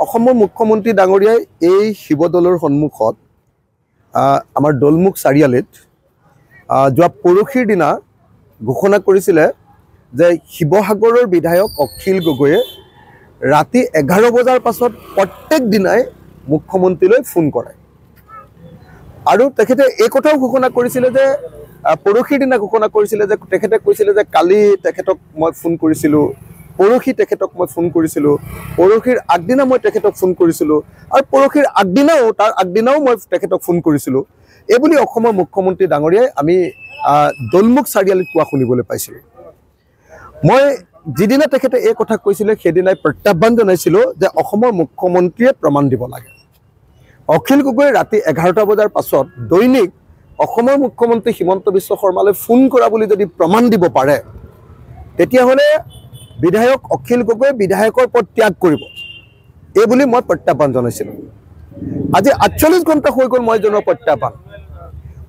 অসমৰ মুখ্যমন্ত্ৰী ডাঙৰীয়াই এই শিৱদৌলৰ সন্মুখত আমাৰ দলমুখ চাৰিআলিত যোৱা পৰহিৰ দিনা ঘোষণা কৰিছিলে যে শিৱসাগৰৰ বিধায়ক অখিল গগৈয়ে ৰাতি 11 বজাৰ পাছত প্ৰত্যেক দিনাই মুখ্যমন্ত্ৰীলৈ ফোন কৰে আৰু তেখেতে এই কথাও ঘোষণা কৰিছিলে যে পৰহিৰ দিনা ঘোষণা কৰিছিলে যে তেখেতে কৈছিলে যে কালি তেখেতক মই ফোন কৰিছিলোঁ পৰহি তেখেতক মই ফোন কৰিছিলোঁ পৰহিৰ আগদিনা মই তেখেতক ফোন কৰিছিলোঁ আৰু পৰহিৰ আগদিনাও তাৰ আগদিনাও মই তেখেতক ফোন কৰিছিলোঁ এই বুলি অসমৰ মুখ্যমন্ত্ৰী ডাঙৰীয়াই আমি দলমুখ চাৰিআলিত কোৱা শুনিবলৈ পাইছিলোঁ মই যিদিনা তেখেতে এই কথা কৈছিলে সেইদিনাই প্ৰত্যাহ্বান জনাইছিলোঁ যে অসমৰ মুখ্যমন্ত্ৰীয়ে প্ৰমাণ দিব লাগে অখিল গগৈ ৰাতি 11টা বজাৰ পাছত দৈনিক অসমৰ মুখ্যমন্ত্ৰী হিমন্ত বিশ্ব শৰ্মালৈ ফোন কৰা বুলি যদি প্ৰমাণ দিব পাৰে তেতিয়াহ'লে বিধায়ক অখিল গগৈ বিধায়কৰ পদ ত্যাগ কৰিব এই বুলি মই প্ৰত্যাহ্বান জনাইছিলোঁ আজি 48 ঘণ্টা হৈ গ'ল মই জনোৱা প্ৰত্যাহ্বান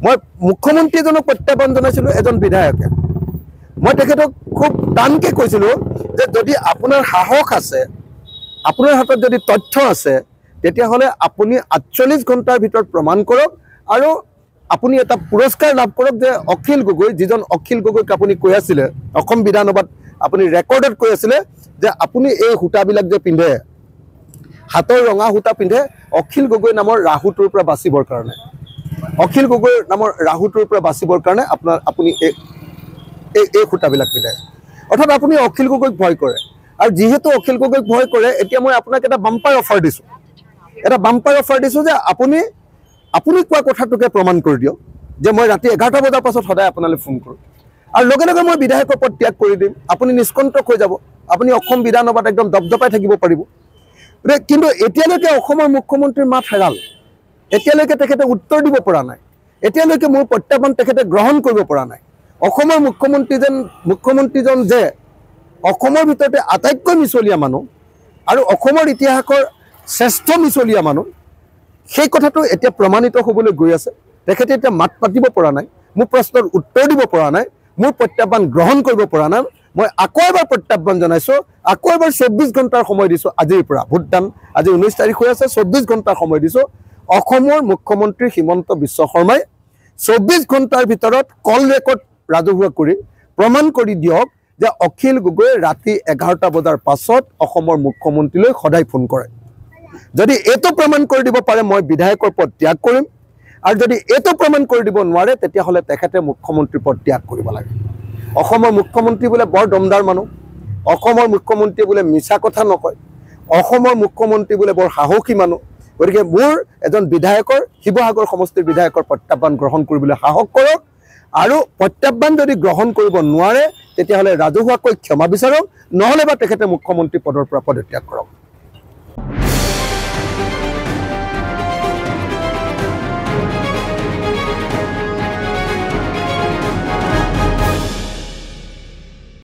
মই মুখ্যমন্ত্ৰীজনক প্ৰত্যাহ্বান জনাইছিলোঁ এজন বিধায়কে মই তেখেতক খুব টানকৈ কৈছিলোঁ যে যদি আপোনাৰ সাহস আছে আপোনাৰ হাতত যদি তথ্য আছে তেতিয়াহ'লে আপুনি 48 ঘণ্টাৰ ভিতৰত প্ৰমাণ কৰক আৰু আপুনি এটা পুৰস্কাৰ লাভ কৰক যে অখিল গগৈ যিজন অখিল গগৈক আপুনি কৈ আছিলে অসম বিধানসভাত আপুনি ৰেকৰ্ডত কৈ আছিলে যে আপুনি এই সূতাবিলাক যে পিন্ধে হাতৰ ৰঙা সূতা পিন্ধে অখিল গগৈ নামৰ ৰাহুটোৰ পৰা বাচিবৰ কাৰণে অখিল গগৈ নামৰ ৰাহুটোৰ পৰা বাচিবৰ কাৰণে আপুনি এই সূতাবিলাক পিন্ধে অৰ্থাৎ আপুনি অখিল গগৈক ভয় কৰে আৰু যিহেতু অখিল গগৈক ভয় কৰে এতিয়া মই আপোনাক এটা বাম্পাৰ অফাৰ দিছোঁ যে আপুনি কোৱা কথাটোকে প্ৰমাণ কৰি দিয়ক যে মই ৰাতি 11টা বজাৰ পাছত সদায় আপোনালৈ ফোন কৰোঁ আৰু লগে লগে মই বিধায়কৰ পদ ত্যাগ কৰি দিম আপুনি নিষ্কণ্টক হৈ যাব আপুনি অসম বিধানসভাত একদম দপদপাই থাকিব পাৰিব কিন্তু এতিয়ালৈকে অসমৰ মুখ্যমন্ত্ৰীৰ মাত হেৰাল এতিয়ালৈকে তেখেতে উত্তৰ দিব পৰা নাই এতিয়ালৈকে মোৰ প্ৰত্যাহ্বান তেখেতে গ্ৰহণ কৰিব পৰা নাই অসমৰ মুখ্যমন্ত্ৰীজন যে অসমৰ ভিতৰতে আটাইতকৈ মিছলীয়া মানুহ আৰু অসমৰ ইতিহাসৰ শ্ৰেষ্ঠ মিছলীয়া মানুহ সেই কথাটো এতিয়া প্ৰমাণিত হ'বলৈ গৈ আছে তেখেতে এতিয়া মাত পাতিব পৰা নাই মোৰ প্ৰশ্নৰ উত্তৰ দিব পৰা নাই মোৰ প্ৰত্যাহ্বান গ্ৰহণ কৰিব পৰা নাই মই আকৌ এবাৰ প্ৰত্যাহ্বান জনাইছোঁ আকৌ এবাৰ 24 ঘণ্টাৰ সময় দিছোঁ আজিৰ পৰা ভোটদান আজি 19 তাৰিখ হৈ আছে 24 ঘণ্টাৰ সময় দিছোঁ অসমৰ মুখ্যমন্ত্ৰী হিমন্ত বিশ্ব শৰ্মাই 24 ঘণ্টাৰ ভিতৰত কল ৰেকৰ্ড ৰাজহুৱা কৰি প্ৰমাণ কৰি দিয়ক যে অখিল গগৈ ৰাতি 11টা বজাৰ পাছত অসমৰ মুখ্যমন্ত্ৰীলৈ সদায় ফোন কৰে যদি এইটো প্ৰমাণ কৰি দিব পাৰে মই বিধায়কৰ পদ ত্যাগ কৰিম আৰু যদি এইটো প্ৰমাণ কৰি দিব নোৱাৰে তেতিয়াহ'লে তেখেতে মুখ্যমন্ত্ৰীৰ পদ ত্যাগ কৰিব লাগে অসমৰ মুখ্যমন্ত্ৰী বোলে বৰ দমদাৰ মানুহ অসমৰ মুখ্যমন্ত্ৰী বোলে মিছা কথা নকয় অসমৰ মুখ্যমন্ত্ৰী বোলে বৰ সাহসী মানুহ গতিকে মোৰ এজন বিধায়কৰ শিৱসাগৰ সমষ্টিৰ বিধায়কৰ প্ৰত্যাহ্বান গ্ৰহণ কৰিবলৈ সাহস কৰক আৰু প্ৰত্যাহ্বান যদি গ্ৰহণ কৰিব নোৱাৰে তেতিয়াহ'লে ৰাজহুৱাকৈ ক্ষমা বিচাৰক নহ'লে বা তেখেতে মুখ্যমন্ত্ৰী পদৰ পৰা পদত্যাগ কৰক